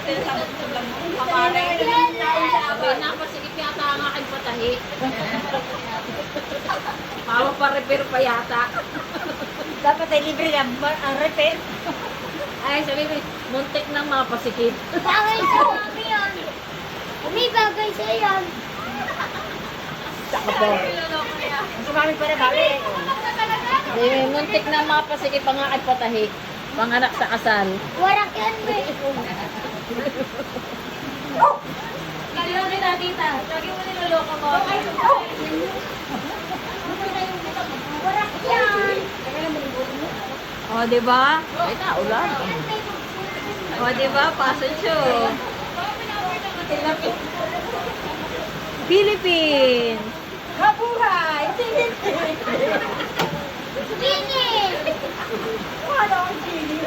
Sabi na, pasigip yata ang aking patahi. Mapaparepair pa yata. Dapat ay libre na ang repair. Ay, sabi mo, muntik ng mga pasikip. Bagay sa mami yan. May bagay sa yan. Saka po. Sumami pa na bagay. Sabi, muntik ng mga pasikip ang aking patahi. Panganak sa kasal. Warak yan, be. Lagi mo nila, tita. Lagi mo niloloko mo. Warak yan. O, diba? Ay, naulan. O, diba? Pasok siya. Philippines! Mabuhay! Gini! Ano ang chili?